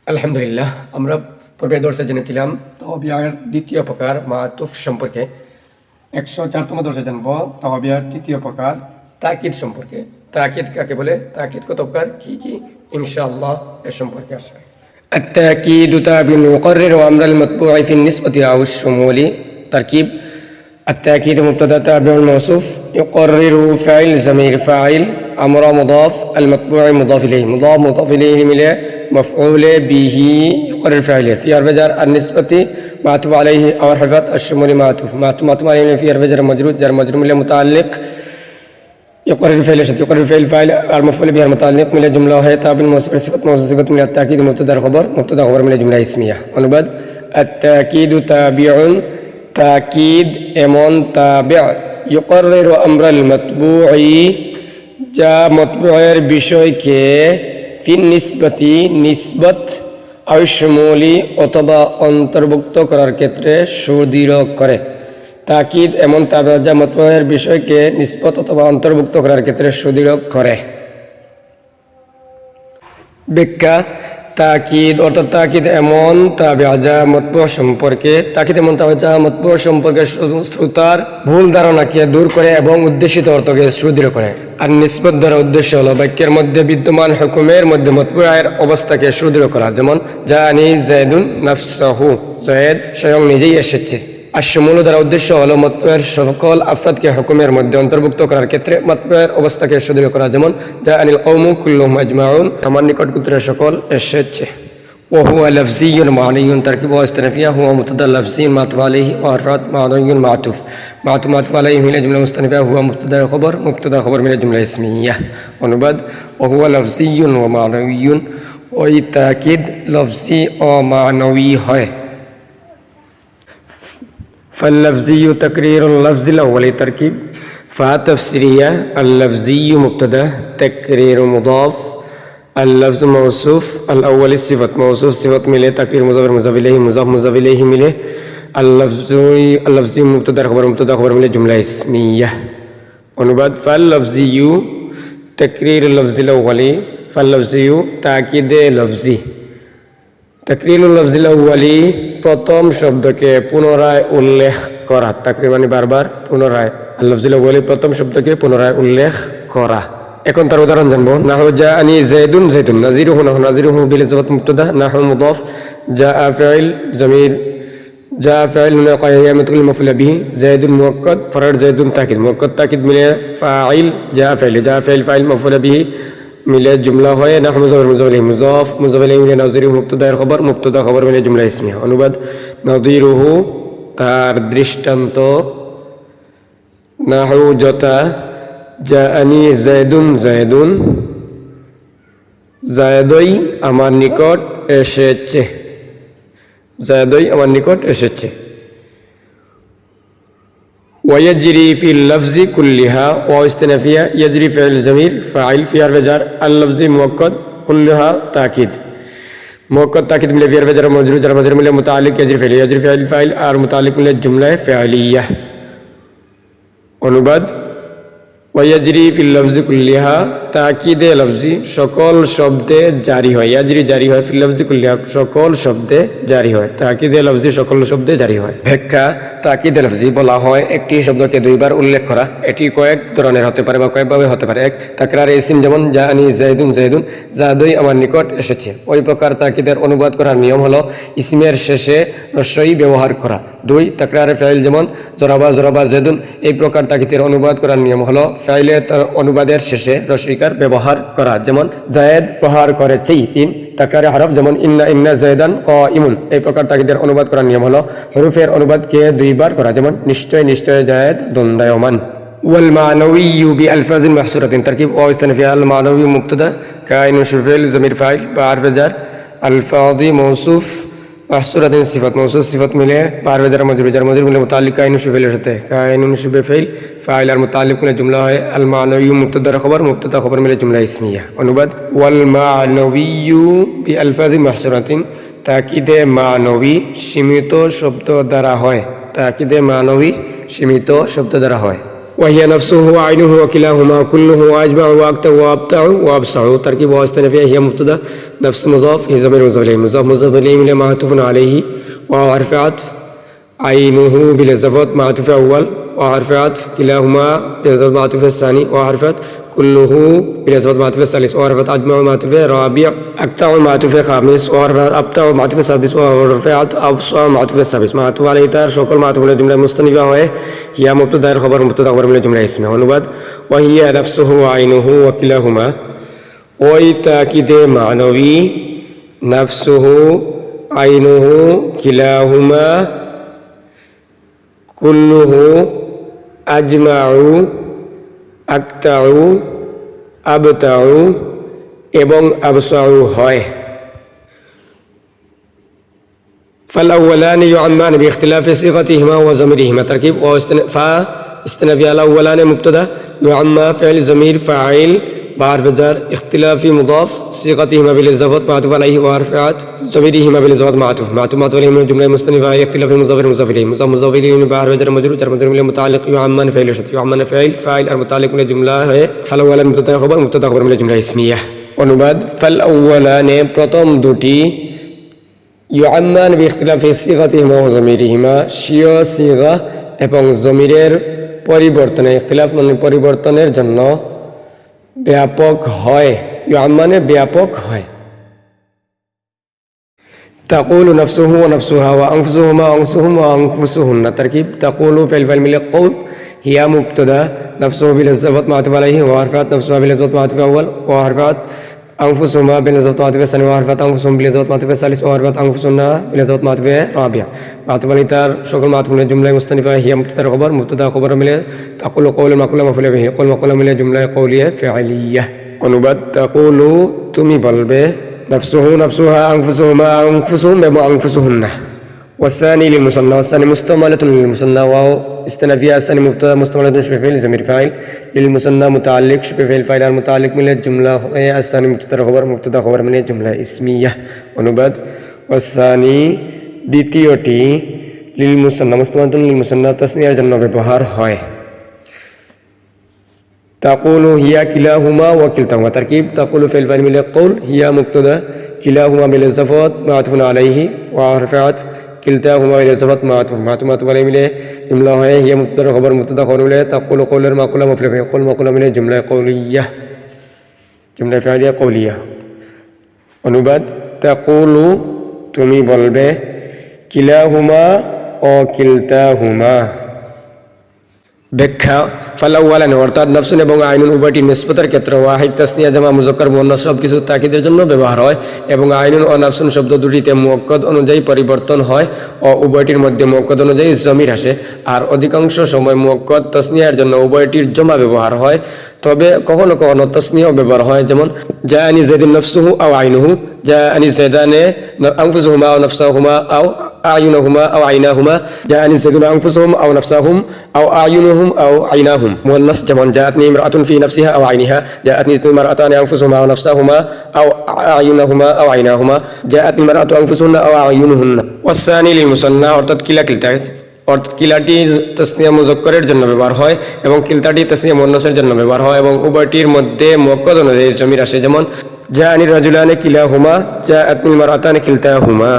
আলহামদুলিল্লাহ, আমরা পূর্বে দর্শে জেনেছিলাম তহবিয়ার দ্বিতীয় প্রকার মাতুফ সম্পর্কে। 104তম দর্শে জানবো তহবিয়ার তৃতীয় প্রকার তাকিদ সম্পর্কে। তাকিদ কাকে বলে, তাকিদ কত প্রকার, কি কি, ইনশাআল্লাহ এ সম্পর্কে আসবে। التأكيد تابع يقرر أمر المتبوع في النسبة أو الشمول. تركيب: التأكيد مبتدأ تابع موصوف، يقرر فاعل ضمير فاعل، أمر مضاف، المتبوع مضاف إليه، مضاف إليه مله مفعول به يقرر فاعله في حرف جر، النسبة معطوف عليه أو حرفات الشمول معطوف عليه في حرف جر مجرور مله متعلق يقرر فعل شرط يقرر فعل المفعول به المتعلق من الجملة هي تابع الموصوف صفة من التأكيد مبتدأ خبر من الجملة اسمية. অনুবাদ: التأكيد تابع তাকিদ এমন তাবি'আ ইউকাররিরু আমরাল মাতবু'i যা মাতবু'ের বিষয়কে ফিন নিসবতি নিসবত আও শুমুলি অথবা অন্তর্ভুক্ত করার ক্ষেত্রে সুদৃঢ় করে। তাকিদ এমন তাবি'আ যা মাতবু'ের বিষয়কে নিসবত অথবা অন্তর্ভুক্ত করার ক্ষেত্রে সুদৃঢ় করে। ব্যাখ্যা: তাকিদ অর্থাৎ তাকিদ এমন তাবি'আ যা মাতবু' সম্পর্কে শ্রোতার ভুল ধারণাকে দূর করে এবং উদ্দেশিত অর্থকে সুদৃঢ় করে। আর নিসবত দ্বারা উদ্দেশ্য হলো বাক্যের মধ্যে বিদ্যমান হুকুমের মধ্যে মাতবু'ের অবস্থাকে সুদৃঢ় করা। যেমন জানি যায়েদুন নাফসাহু, যায়েদ স্বয়ং নিজেই এসেছে। আর শুমুল দ্বারা উদ্দেশ্য হলো মাতবু'ের সকল আফরাদকে হুকুমের মধ্যে অন্তর্ভুক্ত করার ক্ষেত্রে মাতবু'ের অবস্থাকে সুদৃঢ় করা। যেমন জাআনিল কওমু কুল্লুহুম আজমাউন, আমার নিকট গোত্রের সকল এসেছে। وهو لفظي معنى تركيب واستئنافية هو مبتدأ لفظي معطوف عليه وحرفات معنوي معطوف عليه من الجملة مستأنفة هو مبتدأ خبر من الجملة اسمية. অনুবাদ: وهو لفظي ومعنوي ওই তাকিদ লফজি ও মানবী হয়। فاللفظي تقرير اللفظ الأول. تركيب: فتفسيرية اللفظي مبتدأ تقرير مضاف اللفظ موصوف الأول الصفة موصوف صفة مله تقرير مضاف إليه مله اللفظي مبتدأ خبر مله جملة اسمية. অনুবাদ: فاللفظي تقرير اللفظ الأول فاللفظي تأكيد لفظي تقرير اللفظ الأول প্রথম শব্দকে পুনরায় উল্লেখ করা। তাকরীর মানে বারবার পুনরায়, আল-লফজুল আউয়ালি প্রথম শব্দকে পুনরায় উল্লেখ করা। এখন তার উদাহরণ জানবো। নাহু জাআনি যায়েদুন নাজিরুহু বিল ইজাফাত মুবতাদা নাহু মুদাফ জাআ ফাইল জমির জাআ ফাইল min qayyamatul maf'ul bihi যায়েদুন মুআক্কাদ ফারাদ যায়েদুন তাকিদ মুআক্কাদ তাকিদ মিলে ফাইল জাআ ফাইল মাফ'উল বিহি মিলে জুমলা হয় নাহু মুজাফ ইলাইহি মিলে নাজিরুহু মুবতাদা খবর মিলে জুমলা ইসমিয়া। অনুবাদ: নাজিরুহু তার দৃষ্টান্ত, নাহু যথা, জাআনি যায়েদুন যায়েদই আমার নিকট এসেছে। ويجري في اللفظ كلها واستئنافية يجري فعل ضمير فاعل في حرف جر اللفظ مؤكد كلها تأكيد مؤكد تأكيد من في حرف جر مجرور من متعلق يجري فعل فاعل और متعلق من جملة فعلية. অনুবাদ: ওয়াজরি ফিল লফজি কুল্লিহা তাকিদে লফজি সকল শব্দে জারি হয়। ইয়াজরি জারি হয়, ফিল লফজি কুল্লিহা সকল শব্দে জারি হয়, তাকিদে লফজি সকল শব্দে জারি হয়। ব্যাখ্যা: তাকিদে লফজি বলা হয় একটি শব্দকে দুইবার উল্লেখ করা। এটি কয়েক ধরনের হতে পারে বা কয়েকভাবে হতে পারে। এক, তাকরার ইসিম, যেমন জাআনি যায়েদুন যায়েদই আমার নিকট এসেছে। ওই প্রকার তাকিদের অনুবাদ করার নিয়ম হলো ইসমের শেষে রস্বই ব্যবহার করা। দুই, তাকরারে ফাইল, যেমন জরাবা যায়েদুন। এই প্রকার তাকিদের অনুবাদ করার নিয়ম হলো ফাইলের অনুবাদের শেষে রস্বইকার ব্যবহার করা, যেমন জায়েদ প্রহার করেছে। তিন, তাকরারে হরফ, যেমন ইন্না যায়েদান কাইমুন। এই প্রকার তাকিদের অনুবাদ করার নিয়ম হলো হরফের অনুবাদকে দুইবার করা, যেমন নিশ্চয় জায়েদ দণ্ডায়মান। والمعنوي بألفاظ محصورة. تركيب واستئنافية المعنوي مبتدأ كائن فعل ضمير فاعل بحرف جر الفاظ موصوف محصورة صفة মিলে بحرف جر مجرور মিলে متعلق كائن فعل সাথে كائن فعل فاعل আর متعلق মিলে জুমলা হয় المعنوي مبتدأ خبر মিলে জুমলা ইসমিয়া। অনুবাদ: والمعنوي بألفاظ محصورة তাকিদে মানবী সীমিত শব্দ দ্বারা হয়। وهي نفسه وعينه وكلاهما كله وأجمع وأكتر وأبتع وأبصع تركيب واستنفية هي مبتدأ نفس مضاف هي ضمير مضاف إليه مضاف إليه معطوف عليه وحرف عطف عينه بالإضافة معطوف أول وحرف عطف كلاهما بالإضافة معطوف الثاني وحرف عطف كله بالإضافة معطوف الثالث وحرف عطف أجمع معطوف رابع أقطع معطوف خامس وحرف عطف أبتع معطوف سادس وحرف عطف أبصع معطوف سادس معطوف عليه تار شكل معطوف الجملة مستنفة هي مبتدأ خبر مبتدأ خبر من الجملة اسمها অনুবাদ وهي نفسه وعينه وكلاهما ওই তাকিদে মানবী نفسه عينه كلاهما كله أجمع أقطع أبتع এবং أبصع হয় فالأولان يعمان باختلاف صيغتهما وضميرهما تركيب فاستنفي الأولان مبتدأ يعمى فعل ضمير فاعل بحرف جر اختلاف مضاف صيغتهما بالإضافة معطوف عليه وحرف عطف ضميرهما بالإضافة معطوف عليه من الجملة مستنفة اختلاف مضاف إليه مضاف إليه بحرف جر مجرور متعلق يعمان فعل شرط يعمان فاعل المتعلق من الجملة है فالأولان مبتدأ خبر من الجملة اسمية অনুবাদ فالأولان প্রথম দুটি يعمان باختلاف صيغتهما وضميرهما স্বীয় সিগা এবং জমিরের পরিবর্তনে ইখতিলাফ মানে পরিবর্তনের জন্য ব্যাপক হয় يعمان ব্যাপক হয় تقول نفسه ونفسها وأنفسهما وأنفسهم وأنفسهن تركيب تقول فعل من قول هي مبتدا نفسه بالإضافة معطوف عليه وحرفات نفسها بالإضافة معطوف أول وحرفات أنفسهما بالإضافة معطوف الثاني وحرفات أنفسهم بالإضافة معطوف الثالث وحرفات أنفسهن بالإضافة معطوف الرابع معطوف عليه تار شكل معطوف من الجملة مستنفة هي مبتدا خبر من تقول قول مقولة مفعول به قول مقولة من الجملة قولية فعلية অনুবাদ تقول তুমি বলবে نفسه نفسها أنفسهما أنفسهم وأنفسهن والثاني للمثنى والثاني مستعملة للمثنى واو استنافية الثاني مبتدأ مستعملة شبه فعل ضمير فاعل للمثنى متعلق شبه فعل المتعلق من الجملة الثاني مبتدأ خبر من الجملة اسمية অনুবাদ والثاني দ্বিতীয়টি للمثنى مستعملة للمثنى তাসনিয়ার জন্য ব্যবহার হয় تقول هي كلاهما وكلتاهما تركيب تقول فعل من القول هي مبتدأ كلاهما بالإضافة معطوف عليه وحرف عطف كلتاهما بالإضافة معطوف عليه من جملة هي مبتدأ خبر من تقول قول المقولة مفعول به قول مقولة من جملة قولية جملة فعلية قولية অনুবাদ تقول তুমি বলবে كلاهما وكلتاهما ব্যাখ্যা ফালাওয়ালান অর্থাৎ নাফসুন এবং আইনুন উভয়টি নিসবতের ক্ষেত্রে ওয়াহিদ তাসনিয়া জামা মুযাক্কার মুয়ান্নাস সব কিছু তাকিদের জন্য ব্যবহার হয় এবং আইনুন ও নাফসুন শব্দ দুটিতে মুআক্কাদ অনুযায়ী পরিবর্তন হয় ও উভয়টির মধ্যে মুআক্কাদ অনুযায়ী জমির আসে আর অধিকাংশ সময় মুআক্কাদ তাসনিয়ার জন্য উভয়টির জমা ব্যবহার হয় তবে কখনো কখনো তাসনিয়াও ব্যবহার হয় যেমন জাআনি যাইদুন নাফসুহু আও আইনুহু জাআনি যাইদানে আনফুসুহুমা আও নাফসাহুমা আও أعينهما أو عيناهما جاءني الزيدون أنفسهم أو نفسهم أو أعينهم أو عيناهم مؤنث جمع جاءتني امرأة في نفسها أو عينها جاءتني المرأتان أنفسهما أو نفسهما أو أعينهما أو عيناهما جاءتني المرأة أنفسهن أو أعينهن والثاني للمثنى অর্থাৎ কিলাটি তাসনিয়া মুযাক্কারের জন্য ব্যবহার হয় এবং কিলতাটি তাসনিয়া মুয়ান্নাসের জন্য ব্যবহার হয় এবং উভয়টির মধ্যে মুআক্কাদ অনুযায়ী জমির আসে যেমন জাআনি রাজুলানি কিলাহুমা জাআতনি মারআতানি কিলতাহুমা